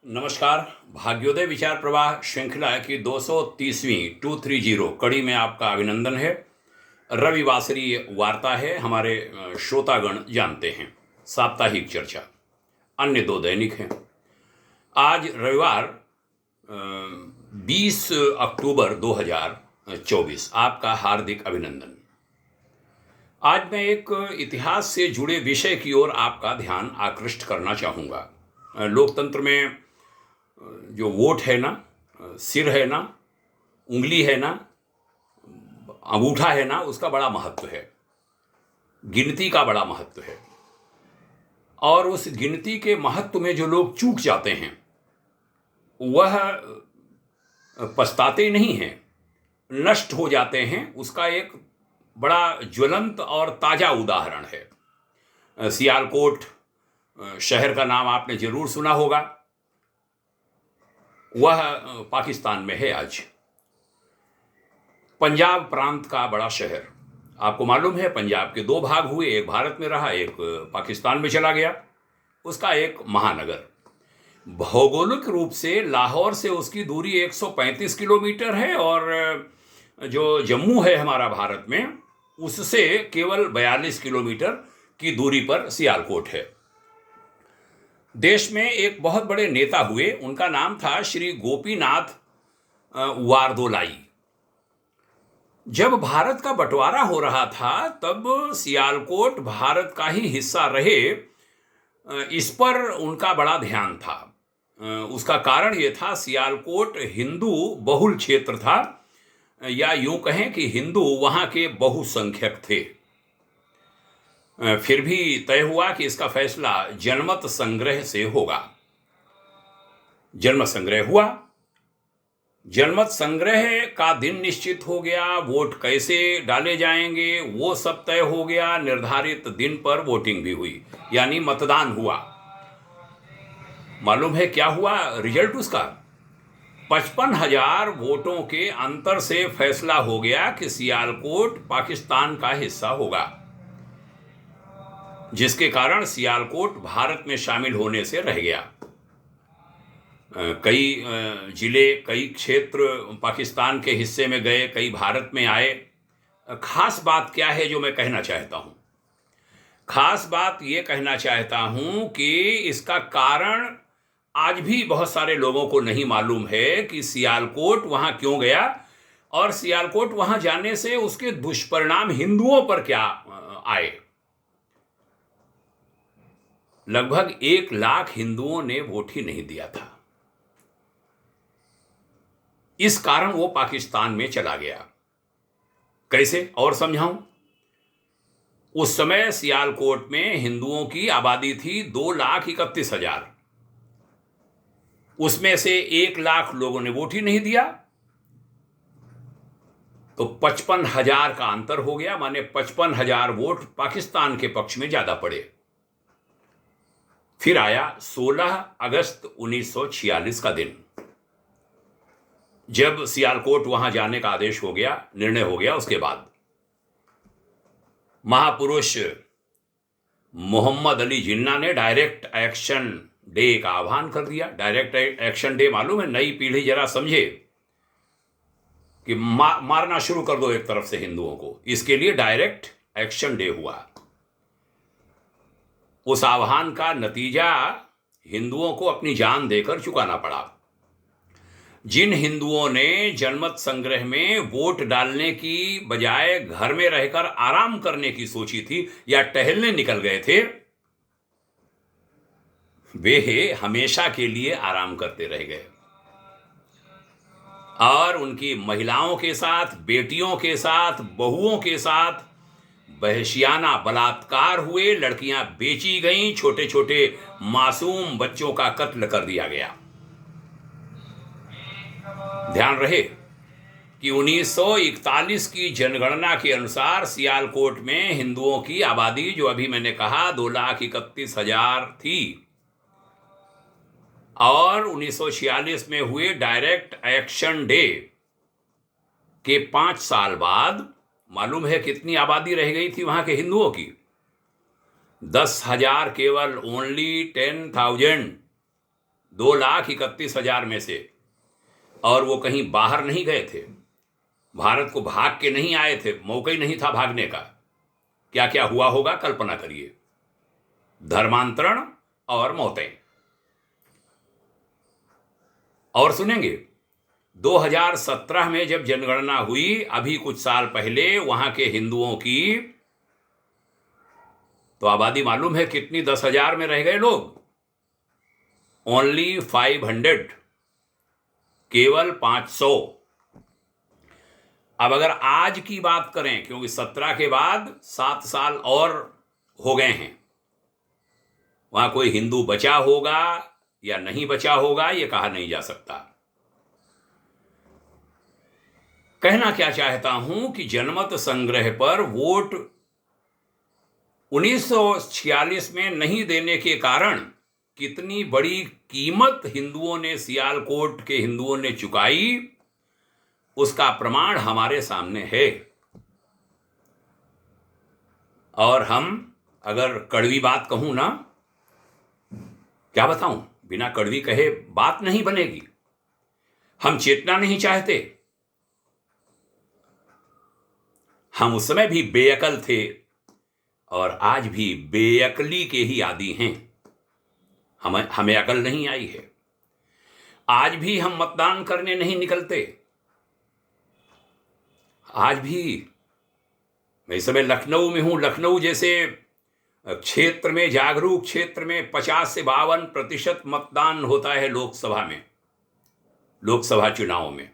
नमस्कार। भाग्योदय विचार प्रवाह श्रृंखला की 230वीं 230 कड़ी में आपका अभिनंदन है। रविवासरी वार्ता है, हमारे श्रोतागण जानते हैं। साप्ताहिक चर्चा, अन्य दो दैनिक हैं। आज रविवार 20 अक्टूबर 2024। आपका हार्दिक अभिनंदन। आज मैं एक इतिहास से जुड़े विषय की ओर आपका ध्यान आकृष्ट करना चाहूँगा। लोकतंत्र में जो वोट है ना, सिर है ना, उंगली है ना, अंगूठा है ना, उसका बड़ा महत्व है। गिनती का बड़ा महत्व है। और उस गिनती के महत्व में जो लोग चूक जाते हैं वह पछताते नहीं हैं, नष्ट हो जाते हैं। उसका एक बड़ा ज्वलंत और ताजा उदाहरण है सियालकोट शहर का नाम आपने जरूर सुना होगा। वह पाकिस्तान में है आज। पंजाब प्रांत का बड़ा शहर। आपको मालूम है पंजाब के दो भाग हुए, एक भारत में रहा, एक पाकिस्तान में चला गया। उसका एक महानगर। भौगोलिक रूप से लाहौर से उसकी दूरी 135 किलोमीटर है और जो जम्मू है हमारा भारत में, उससे केवल 42 किलोमीटर की दूरी पर सियालकोट है। देश में एक बहुत बड़े नेता हुए, उनका नाम था श्री गोपीनाथ वारदोलाई। जब भारत का बंटवारा हो रहा था तब सियालकोट भारत का ही हिस्सा रहे, इस पर उनका बड़ा ध्यान था। उसका कारण यह था, सियालकोट हिंदू बहुल क्षेत्र था, या यूं कहें कि हिंदू वहां के बहुसंख्यक थे। फिर भी तय हुआ कि इसका फैसला जनमत संग्रह से होगा। जनमत संग्रह हुआ। जनमत संग्रह का दिन निश्चित हो गया। वोट कैसे डाले जाएंगे वो सब तय हो गया। निर्धारित दिन पर वोटिंग भी हुई, यानी मतदान हुआ। मालूम है क्या हुआ रिजल्ट उसका? 55,000 वोटों के अंतर से फैसला हो गया कि सियालकोट पाकिस्तान का हिस्सा होगा, जिसके कारण सियालकोट भारत में शामिल होने से रह गया। कई जिले, कई क्षेत्र पाकिस्तान के हिस्से में गए, कई भारत में आए। खास बात क्या है जो मैं कहना चाहता हूं? खास बात यह कहना चाहता हूं कि इसका कारण आज भी बहुत सारे लोगों को नहीं मालूम है कि सियालकोट वहां क्यों गया और सियालकोट वहां जाने से उसके दुष्परिणाम हिंदुओं पर क्या आए। लगभग 1 लाख हिंदुओं ने वोट ही नहीं दिया था। इस कारण वो पाकिस्तान में चला गया। कैसे और समझाऊं? उस समय सियालकोट में हिंदुओं की आबादी थी 2,31,000। उसमें से 1 लाख लोगों ने वोट ही नहीं दिया, तो 55,000 का अंतर हो गया। माने 55,000 वोट पाकिस्तान के पक्ष में ज्यादा पड़े। फिर आया 16 अगस्त 1946 का दिन, जब सियालकोट वहां जाने का आदेश हो गया, निर्णय हो गया। उसके बाद महापुरुष मोहम्मद अली जिन्ना ने डायरेक्ट एक्शन डे का आह्वान कर दिया। डायरेक्ट एक्शन डे मालूम है? नई पीढ़ी जरा समझे कि मारना शुरू कर दो एक तरफ से हिंदुओं को, इसके लिए डायरेक्ट एक्शन डे हुआ। उस आह्वान का नतीजा हिंदुओं को अपनी जान देकर चुकाना पड़ा। जिन हिंदुओं ने जनमत संग्रह में वोट डालने की बजाय घर में रहकर आराम करने की सोची थी या टहलने निकल गए थे, वे हमेशा के लिए आराम करते रह गए। और उनकी महिलाओं के साथ, बेटियों के साथ, बहुओं के साथ वहशियाना बलात्कार हुए, लड़कियां बेची गईं, छोटे छोटे मासूम बच्चों का कत्ल कर दिया गया। ध्यान रहे कि 1941 की जनगणना के अनुसार सियालकोट में हिंदुओं की आबादी, जो अभी मैंने कहा 2,31,000 थी, और 1946 में हुए डायरेक्ट एक्शन डे के 5 साल बाद मालूम है कितनी आबादी रह गई थी वहां के हिंदुओं की? 10,000, केवल ओनली 10,000 2,31,000 में से, और वो कहीं बाहर नहीं गए थे, भारत को भाग के नहीं आए थे, मौका ही नहीं था भागने का। क्या क्या हुआ होगा कल्पना करिए। धर्मांतरण और मौतें। और सुनेंगे 2017 में जब जनगणना हुई, अभी कुछ साल पहले, वहां के हिंदुओं की तो आबादी मालूम है कितनी? 10,000 में रह गए लोग। ओनली 500, केवल 500। अब अगर आज की बात करें, क्योंकि 17 के बाद 7 साल और हो गए हैं, वहां कोई हिंदू बचा होगा या नहीं बचा होगा यह कहा नहीं जा सकता। कहना क्या चाहता हूं कि जनमत संग्रह पर वोट 1946 में नहीं देने के कारण कितनी बड़ी कीमत हिंदुओं ने, सियालकोट के हिंदुओं ने चुकाई, उसका प्रमाण हमारे सामने है। और हम, अगर कड़वी बात कहूं ना, क्या बताऊं, बिना कड़वी कहे बात नहीं बनेगी। हम चेतना नहीं चाहते। हम उस समय भी बेअकल थे और आज भी बेअकली के ही आदी हैं। हमें अकल नहीं आई है। आज भी हम मतदान करने नहीं निकलते। आज भी मैं इस समय लखनऊ में हूं। लखनऊ जैसे क्षेत्र में, जागरूक क्षेत्र में 50 से 52% मतदान होता है लोकसभा में, लोकसभा चुनाव में।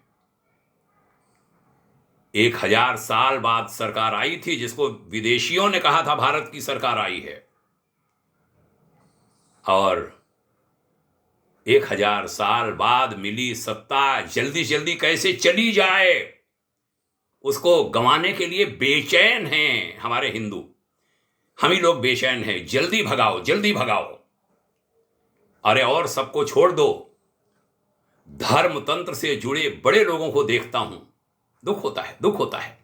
1000 साल बाद सरकार आई थी, जिसको विदेशियों ने कहा था भारत की सरकार आई है, और 1000 साल बाद मिली सत्ता जल्दी जल्दी कैसे चली जाए, उसको गंवाने के लिए बेचैन हैं हमारे हिंदू। हम ही लोग बेचैन हैं, जल्दी भगाओ, जल्दी भगाओ। अरे और सबको छोड़ दो, धर्म तंत्र से जुड़े बड़े लोगों को देखता हूं, दुख होता है, दुख होता है।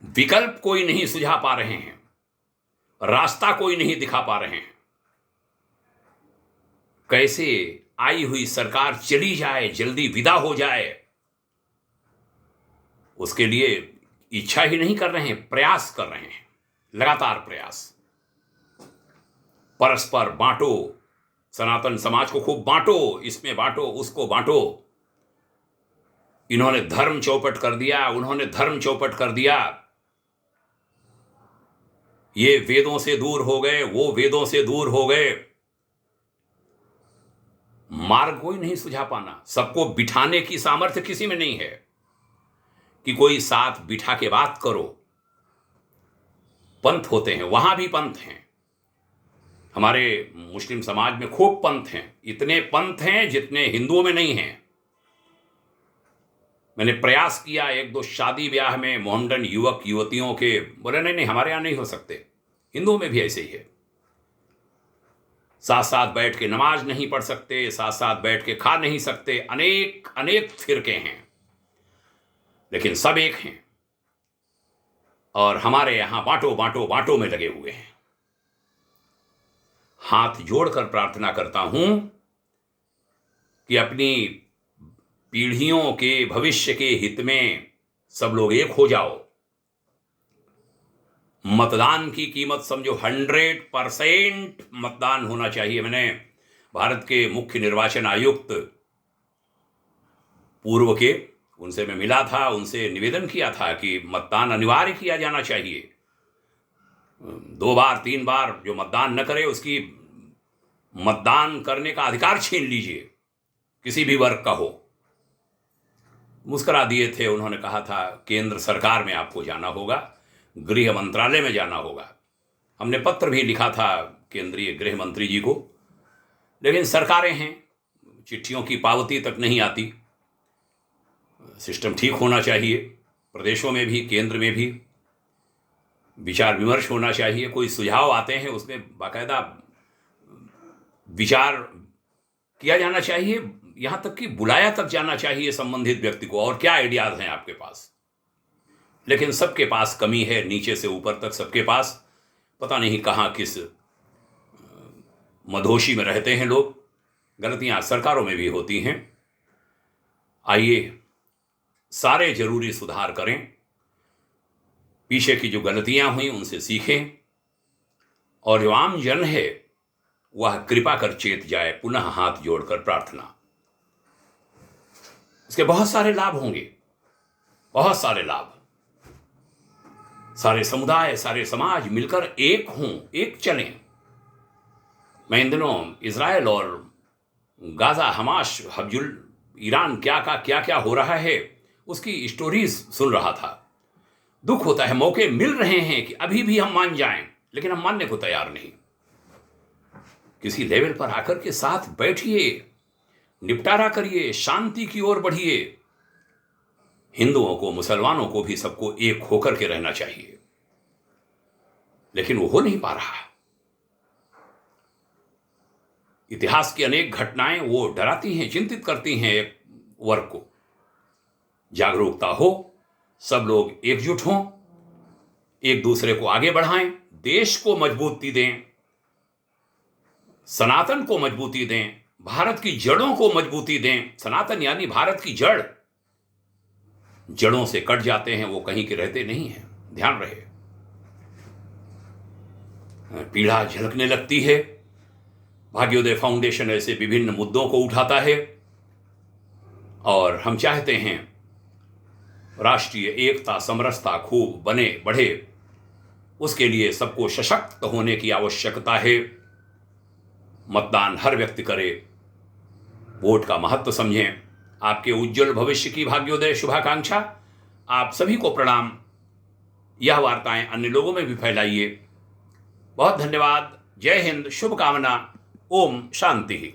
विकल्प कोई नहीं सुझा पा रहे हैं, रास्ता कोई नहीं दिखा पा रहे हैं। कैसे आई हुई सरकार चली जाए, जल्दी विदा हो जाए, उसके लिए इच्छा ही नहीं कर रहे हैं, प्रयास कर रहे हैं, लगातार प्रयास। परस्पर बांटो, सनातन समाज को खूब बांटो, इसमें बांटो, उसको बांटो। इन्होंने धर्म चौपट कर दिया, उन्होंने धर्म चौपट कर दिया। ये वेदों से दूर हो गए, वो वेदों से दूर हो गए। मार्ग कोई नहीं सुझा पाना। सबको बिठाने की सामर्थ्य किसी में नहीं है कि कोई साथ बिठा के बात करो। पंथ होते हैं, वहां भी पंथ हैं। हमारे मुस्लिम समाज में खूब पंथ हैं, इतने पंथ हैं जितने हिंदुओं में नहीं हैं। मैंने प्रयास किया, 1-2 शादी ब्याह में मोहम्मडन युवक युवतियों के, बोले नहीं नहीं हमारे यहां नहीं हो सकते। हिंदुओं में भी ऐसे ही है। साथ साथ बैठ के नमाज नहीं पढ़ सकते, साथ साथ बैठ के खा नहीं सकते। अनेक अनेक फिरके हैं, लेकिन सब एक हैं। और हमारे यहां बांटो बांटो बांटो में लगे हुए हैं। हाथ जोड़कर प्रार्थना करता हूं कि अपनी पीढ़ियों के भविष्य के हित में सब लोग एक हो जाओ। मतदान की कीमत समझो, 100% मतदान होना चाहिए। मैंने भारत के मुख्य निर्वाचन आयुक्त पूर्व के, उनसे मैं मिला था, उनसे निवेदन किया था कि मतदान अनिवार्य किया जाना चाहिए। 2 बार 3 बार जो मतदान न करे उसकी मतदान करने का अधिकार छीन लीजिए, किसी भी वर्ग का हो। मुस्करा दिए थे। उन्होंने कहा था केंद्र सरकार में आपको जाना होगा, गृह मंत्रालय में जाना होगा। हमने पत्र भी लिखा था केंद्रीय गृह मंत्री जी को, लेकिन सरकारें हैं, चिट्ठियों की पावती तक नहीं आती। सिस्टम ठीक होना चाहिए, प्रदेशों में भी केंद्र में भी विचार विमर्श होना चाहिए। कोई सुझाव आते हैं उसमें बाकायदा विचार किया जाना चाहिए, यहां तक कि बुलाया तक जाना चाहिए संबंधित व्यक्ति को, और क्या आइडियाज हैं आपके पास। लेकिन सबके पास कमी है, नीचे से ऊपर तक सबके पास पता नहीं कहां किस मदहोशी में रहते हैं लोग, गलतियां सरकारों में भी होती हैं। आइए सारे जरूरी सुधार करें, पीछे की जो गलतियां हुई उनसे सीखें, और जो आम जन है वह कृपा कर चेत जाए, पुनः हाथ जोड़कर प्रार्थना। इसके बहुत सारे लाभ होंगे, बहुत सारे लाभ। सारे समुदाय, सारे समाज मिलकर एक हों, एक चलें। मैं इन दिनों इजराइल और गाजा, हमास, हबजुल, ईरान क्या क्या हो रहा है उसकी स्टोरीज सुन रहा था। दुख होता है, मौके मिल रहे हैं कि अभी भी हम मान जाएं, लेकिन हम मानने को तैयार नहीं। किसी लेवल पर आकर के साथ बैठिए, निपटारा करिए, शांति की ओर बढ़िए। हिंदुओं को, मुसलमानों को भी सबको एक होकर के रहना चाहिए, लेकिन वो हो नहीं पा रहा। इतिहास की अनेक घटनाएं वो डराती हैं, चिंतित करती हैं एक वर्ग को। जागरूकता हो, सब लोग एकजुट हों, एक दूसरे को आगे बढ़ाएं, देश को मजबूती दें, सनातन को मजबूती दें, भारत की जड़ों को मजबूती दें। सनातन यानी भारत की जड़। जड़ों से कट जाते हैं वो कहीं के रहते नहीं हैं, ध्यान रहे। पीड़ा झलकने लगती है। भाग्योदय फाउंडेशन ऐसे विभिन्न मुद्दों को उठाता है और हम चाहते हैं राष्ट्रीय एकता, समरसता खूब बने बढ़े। उसके लिए सबको सशक्त होने की आवश्यकता है। मतदान हर व्यक्ति करे, वोट का महत्व समझें। आपके उज्जवल भविष्य की भाग्योदय शुभाकांक्षा। आप सभी को प्रणाम। यह वार्ताएं अन्य लोगों में भी फैलाइए। बहुत धन्यवाद। जय हिंद, शुभकामना। ओम शांति।